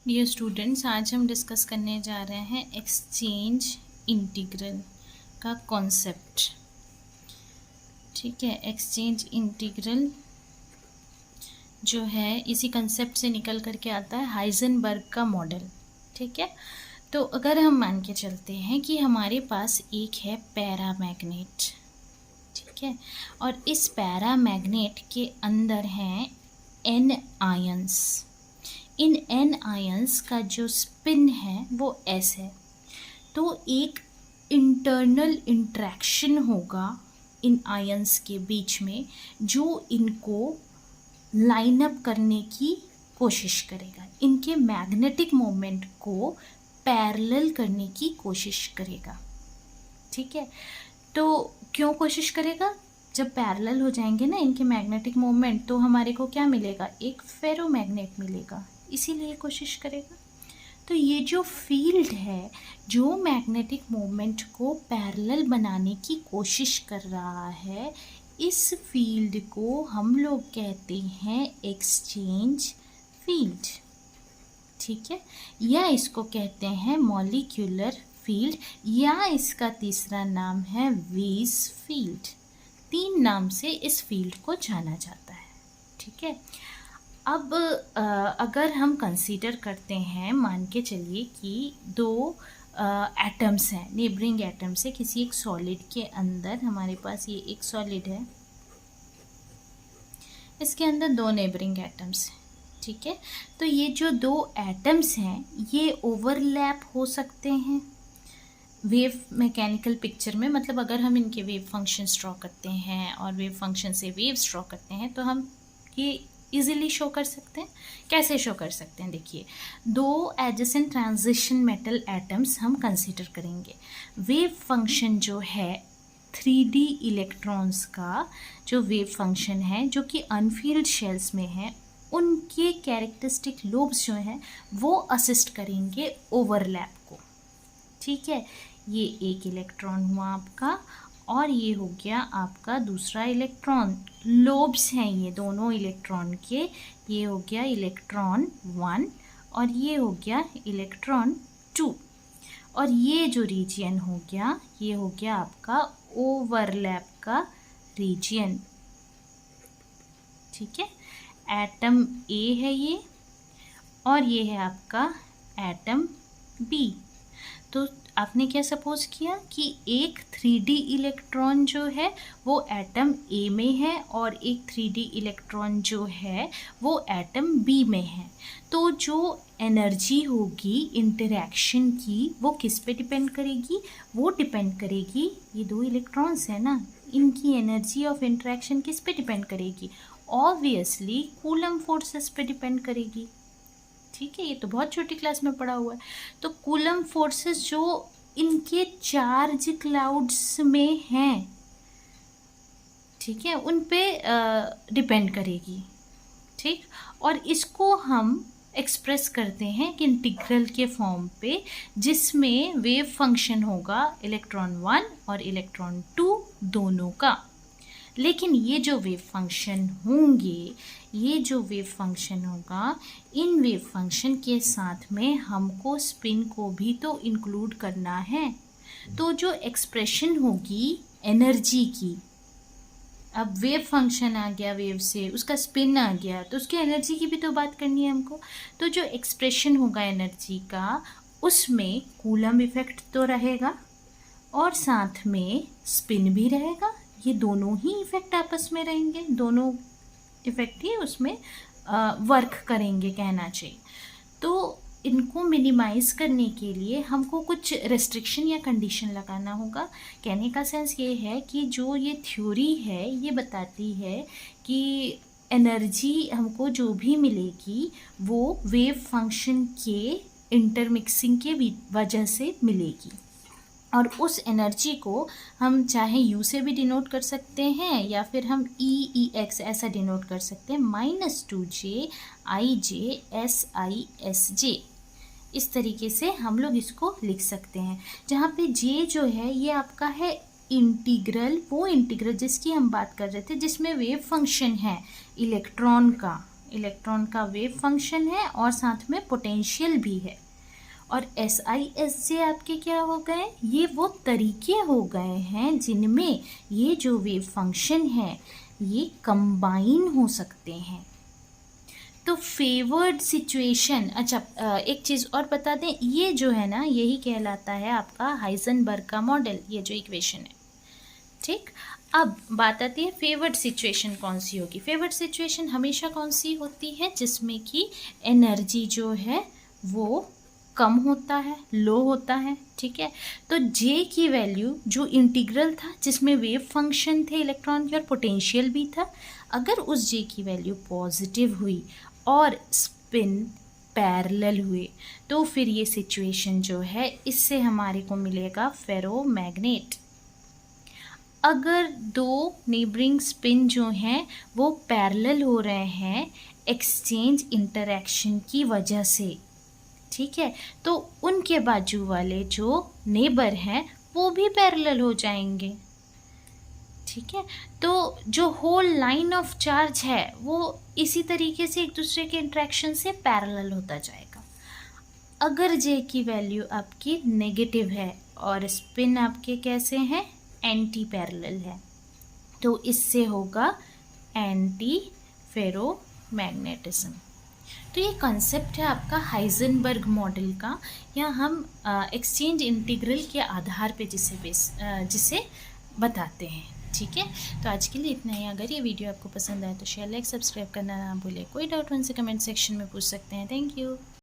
Dear students, आज हम discuss करने जा रहे हैं एक्सचेंज इंटीग्रल का कॉन्सेप्ट। ठीक है, एक्सचेंज इंटीग्रल जो है इसी कंसेप्ट से निकल करके आता है, हाइजेनबर्ग का मॉडल। ठीक है, तो अगर हम मान के चलते हैं कि हमारे पास एक है पैरामैग्नेट, ठीक है, और इस पैरामैग्नेट के अंदर हैं n आयंस। इन n आयंस का जो स्पिन है वो s है, तो एक इंटरनल इंट्रैक्शन होगा इन आयंस के बीच में जो इनको लाइन अप करने की कोशिश करेगा, इनके मैग्नेटिक मोमेंट को पैरेलल करने की कोशिश करेगा। ठीक है, तो क्यों कोशिश करेगा? जब पैरेलल हो जाएंगे ना इनके मैग्नेटिक मोमेंट, तो हमारे को क्या मिलेगा? एक फेरोमैग्नेट मिलेगा, इसीलिए कोशिश करेगा। तो ये जो फील्ड है जो मैग्नेटिक मोमेंट को पैरेलल बनाने की कोशिश कर रहा है, इस फील्ड को हम लोग कहते हैं एक्सचेंज फील्ड। ठीक है, या इसको कहते हैं मॉलिक्यूलर फील्ड, या इसका तीसरा नाम है वेव्स फील्ड। 3 नाम से इस फील्ड को जाना जाता है। ठीक है, अब अगर हम कंसीडर करते हैं, मान के चलिए कि 2 एटम्स हैं, नेबरिंग एटम्स है किसी एक सॉलिड के अंदर। हमारे पास ये एक सॉलिड है, इसके अंदर 2 नेबरिंग एटम्स हैं। ठीक है, तो ये जो 2 एटम्स हैं ये ओवरलैप हो सकते हैं वेव मैकेनिकल पिक्चर में। मतलब अगर हम इनके वेव फंक्शंस ड्रॉ करते हैं और वेव फंक्शन से वेव्स ड्रॉ करते हैं तो हम ये इजीली शो कर सकते हैं। कैसे शो कर सकते हैं? देखिए, 2 एडजेसेंट ट्रांजिशन मेटल एटम्स हम कंसीडर करेंगे। वेव फंक्शन जो है 3D इलेक्ट्रॉन्स का जो वेव फंक्शन है, जो कि अनफील्ड शेल्स में है, उनके कैरेक्टरिस्टिक लोब्स जो हैं वो असिस्ट करेंगे ओवरलैप को। ठीक है, ये एक इलेक्ट्रॉन हुआ आपका और ये हो गया आपका दूसरा इलेक्ट्रॉन। लोब्स हैं ये दोनों इलेक्ट्रॉन के, ये हो गया इलेक्ट्रॉन 1 और ये हो गया इलेक्ट्रॉन 2। और ये जो रीजियन हो गया, ये हो गया आपका ओवरलैप का रीजियन। ठीक है, एटम ए है ये और ये है आपका एटम बी। तो आपने क्या सपोज किया कि एक 3D इलेक्ट्रॉन जो है वो एटम ए में है और एक 3D इलेक्ट्रॉन जो है वो एटम बी में है। तो जो एनर्जी होगी इंटरैक्शन की वो किस पे डिपेंड करेगी? वो डिपेंड करेगी, ये 2 इलेक्ट्रॉन्स है ना, इनकी एनर्जी ऑफ इंटरैक्शन किस पे डिपेंड करेगी? ऑब्वियसली कूलम्ब फोर्सेस पे डिपेंड करेगी। ठीक है, ये तो बहुत छोटी क्लास में पढ़ा हुआ है। तो कूलम्ब फोर्सेस जो इनके चार्ज क्लाउड्स में हैं, ठीक है, उन पे डिपेंड करेगी। ठीक, और इसको हम एक्सप्रेस करते हैं कि इंटीग्रल के फॉर्म पे, जिसमें वेव फंक्शन होगा इलेक्ट्रॉन 1 और इलेक्ट्रॉन 2 दोनों का। लेकिन ये जो वेव फंक्शन होंगे, ये जो वेव फंक्शन होगा, इन वेव फंक्शन के साथ में हमको स्पिन को भी तो इंक्लूड करना है। तो जो एक्सप्रेशन होगी एनर्जी की, अब वेव फंक्शन आ गया, वेव से उसका स्पिन आ गया, तो उसकी एनर्जी की भी तो बात करनी है हमको। तो जो एक्सप्रेशन होगा एनर्जी का, उसमें कूलम्ब इफेक्ट तो रहेगा और साथ में स्पिन भी रहेगा। ये दोनों ही इफेक्ट आपस में रहेंगे, दोनों इफेक्ट ही उसमें वर्क करेंगे कहना चाहिए। तो इनको मिनिमाइज करने के लिए हमको कुछ रेस्ट्रिक्शन या कंडीशन लगाना होगा। कहने का सेंस ये है कि जो ये थ्योरी है ये बताती है कि एनर्जी हमको जो भी मिलेगी वो वेव फंक्शन के इंटरमिक्सिंग के वजह से मिलेगी। और उस एनर्जी को हम चाहे U से भी डिनोट कर सकते हैं या फिर हम EX ऐसा डिनोट कर सकते हैं, -2J IJ SI इस तरीके से हम लोग इसको लिख सकते हैं। जहाँ पे J जो है ये आपका है इंटीग्रल, वो इंटीग्रल जिसकी हम बात कर रहे थे, जिसमें वेव फंक्शन है इलेक्ट्रॉन का, इलेक्ट्रॉन का वेव फंक्शन है और साथ में पोटेंशियल भी है। और SI आपके क्या हो गए, ये वो तरीके हो गए हैं जिनमें ये जो वेव फंक्शन है ये कंबाइन हो सकते हैं। तो फेवर्ड सिचुएशन, अच्छा एक चीज़ और बता दें, ये जो है ना यही कहलाता है आपका हाइजेनबर्ग का मॉडल, ये जो इक्वेशन है। ठीक, अब बात आती है फेवर्ड सिचुएशन कौन सी होगी। फेवर्ड सिचुएशन हमेशा कौन सी होती है, जिसमें कि एनर्जी जो है वो कम होता है, लो होता है। ठीक है, तो J की वैल्यू जो इंटीग्रल था जिसमें वेव फंक्शन थे इलेक्ट्रॉन के और पोटेंशियल भी था, अगर उस J की वैल्यू पॉजिटिव हुई और स्पिन पैरेलल हुए तो फिर ये सिचुएशन जो है इससे हमारे को मिलेगा फेरोमैग्नेट। अगर दो नेबरिंग स्पिन जो हैं वो पैरेलल हो रहे हैं एक्सचेंज इंटरैक्शन की वजह से, ठीक है, तो उनके बाजू वाले जो नेबर हैं वो भी पैरेलल हो जाएंगे। ठीक है, तो जो होल लाइन ऑफ चार्ज है वो इसी तरीके से एक दूसरे के इंटरेक्शन से पैरेलल होता जाएगा। अगर J की वैल्यू आपकी नेगेटिव है और स्पिन आपके कैसे हैं, एंटी पैरेलल है, तो इससे होगा एंटी फेरोमैग्नेटिज्म। तो ये कॉन्सेप्ट है आपका हाइजेनबर्ग मॉडल का, या हम एक्सचेंज इंटीग्रल के आधार पे जिसे बताते हैं। ठीक है, तो आज के लिए इतना ही। अगर ये वीडियो आपको पसंद आए तो शेयर, लाइक, सब्सक्राइब करना ना भूलें। कोई डाउट हो उनसे कमेंट सेक्शन में पूछ सकते हैं। Thank you.